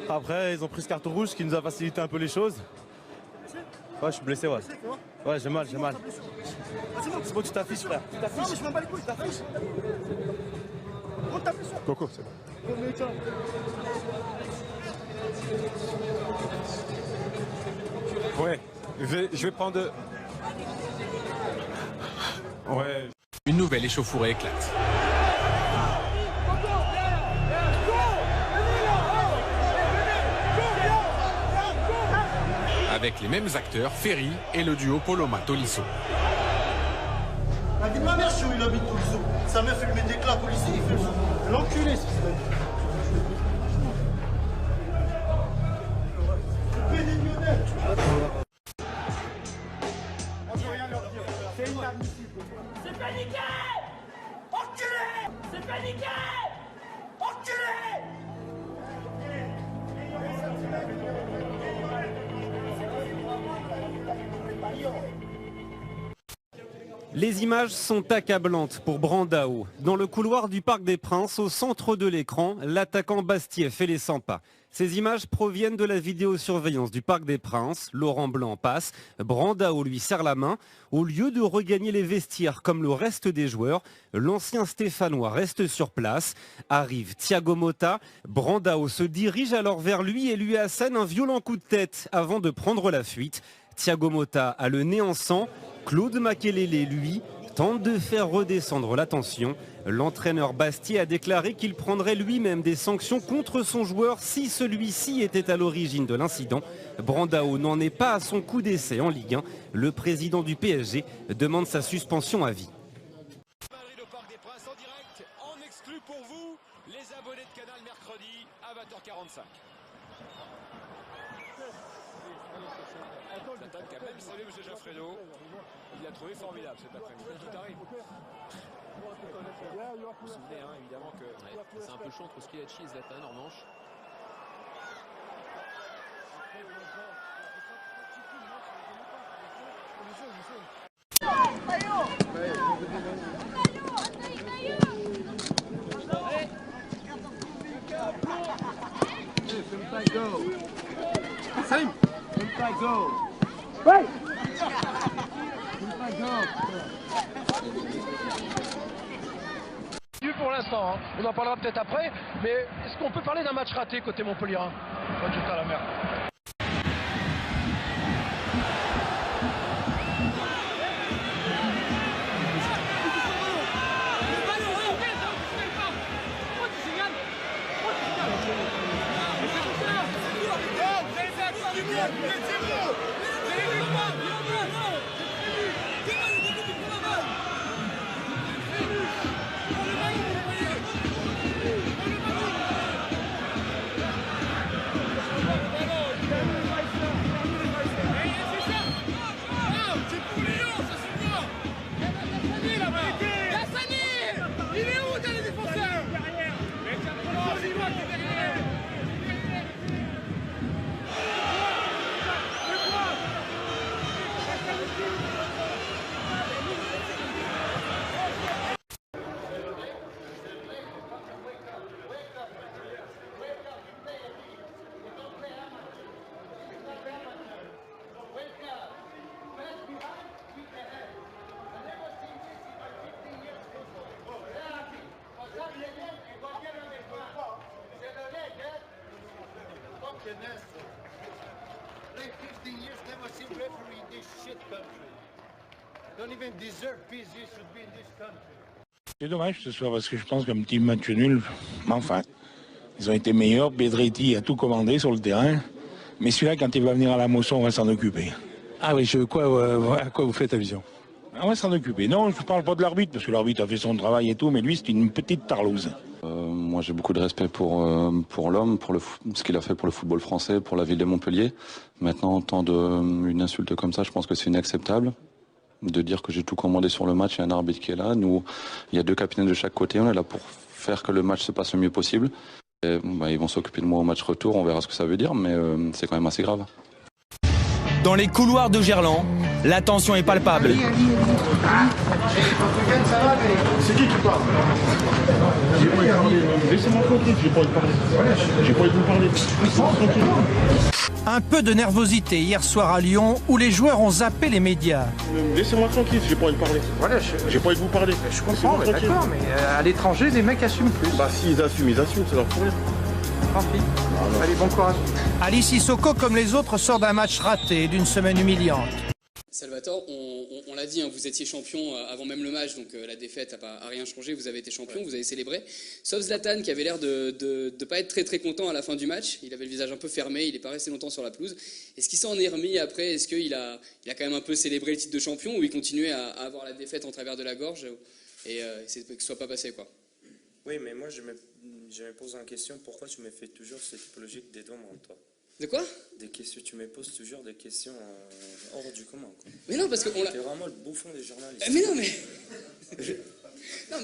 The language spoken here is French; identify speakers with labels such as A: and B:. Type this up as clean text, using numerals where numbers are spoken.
A: Après, ils ont pris ce carton rouge qui nous a facilité un peu les choses. Ouais, je suis blessé, ouais. Ouais, j'ai mal. C'est bon, tu t'affiches, frère. Tu t'affiches.
B: Non, mais je m'en bats les couilles, tu t'affiches. Monte ta blessure.
C: Coco, c'est bon. Ouais, je vais prendre... Ouais.
D: Une nouvelle échauffourée éclate. Avec les mêmes acteurs, Ferry et le duo Poloma-Tolisso.
B: La vie de ma mère, je suis où il habite Tolisso. Sa meuf, elle met des claques au lycée, il fait le son. L'enculé, c'est ça.
E: C'est paniqué! Enculé! C'est paniqué! Enculé!
F: Les images sont accablantes pour Brandao. Dans le couloir du Parc des Princes, au centre de l'écran, l'attaquant Bastiet fait les 100 pas. Ces images proviennent de la vidéosurveillance du Parc des Princes. Laurent Blanc passe, Brandao lui serre la main. Au lieu de regagner les vestiaires comme le reste des joueurs, l'ancien Stéphanois reste sur place. Arrive Thiago Motta, Brandao se dirige alors vers lui et lui assène un violent coup de tête avant de prendre la fuite. Thiago Motta a le nez en sang. Claude Makelele, lui, tente de faire redescendre la tension. L'entraîneur Bastiet a déclaré qu'il prendrait lui-même des sanctions contre son joueur si celui-ci était à l'origine de l'incident. Brandao n'en est pas à son coup d'essai en Ligue 1. Le président du PSG demande sa suspension à vie.
G: Madrid au Parc des Princes en direct, en exclu pour vous, les abonnés de Canal mercredi à 20h45. Zlatan qui a même salué M. Jaffredo. Il l'a trouvé formidable cet après-midi. Tout arrive. Vous vous souvenez évidemment que
H: c'est un peu chaud entre Schillaci et Zlatan en revanche.
I: Pour l'instant, on en parlera peut-être après, mais est-ce qu'on peut parler d'un match raté côté Montpellier? J'étais à la mer.
B: Play 15 years, never seen referee in this shit country. Don't even deserve peace, you should be in this country.
J: C'est dommage ce soir parce que je pense qu'un petit match nul, enfin, ils ont été meilleurs. Bedretti a tout commandé sur le terrain, mais celui-là, quand il va venir à la moisson, on va s'en occuper.
C: Ah oui, à quoi vous faites allusion?
J: On va s'en occuper. Non, je ne parle pas de l'arbitre, parce que l'arbitre a fait son travail et tout, mais lui, c'est une petite tarlouse.
K: Moi, j'ai beaucoup de respect pour l'homme, pour ce qu'il a fait pour le football français, pour la ville de Montpellier. Maintenant, entendre une insulte comme ça, je pense que c'est inacceptable. De dire que j'ai tout commandé sur le match, il y a un arbitre qui est là. Nous, il y a deux capitaines de chaque côté, on est là pour faire que le match se passe le mieux possible. Et, ils vont s'occuper de moi au match retour, on verra ce que ça veut dire, mais c'est quand même assez grave.
L: Dans les couloirs de Gerland, La tension est palpable.
B: C'est qui parle? Laissez-moi tranquille, j'ai pas envie de parler. J'ai pas envie de vous parler. Laissez-moi tranquille.
L: Un peu de nervosité hier soir à Lyon où les joueurs ont zappé les médias.
B: Laissez-moi tranquille, j'ai pas envie de parler. Voilà, j'ai pas envie de vous parler.
L: Je comprends, mais d'accord, mais à l'étranger, les mecs assument plus.
B: Bah si ils assument, c'est leur problème.
L: Tant pis. Allez, bon courage. Alice Sissoko, comme les autres, sort d'un match raté, d'une semaine humiliante.
H: Salvatore, on l'a dit, hein, vous étiez champion avant même le match, donc la défaite n'a rien changé, vous avez été champion, vous avez célébré. Sauf Zlatan qui avait l'air de ne pas être très très content à la fin du match, il avait le visage un peu fermé, il n'est pas resté longtemps sur la pelouse. Est-ce qu'il s'en est remis après? Est-ce qu'il a quand même un peu célébré le titre de champion ou il continuait à avoir la défaite en travers de la gorge et que ce ne soit pas passé quoi?
M: Oui, mais moi je me pose en question, pourquoi tu me fais toujours cette typologie des demandes, toi?
H: De quoi?
M: Des questions, tu me poses toujours des questions hors du commun, quoi.
H: Mais non, parce que...
M: T'es vraiment le bouffon des journalistes.
H: Mais non, mais... non,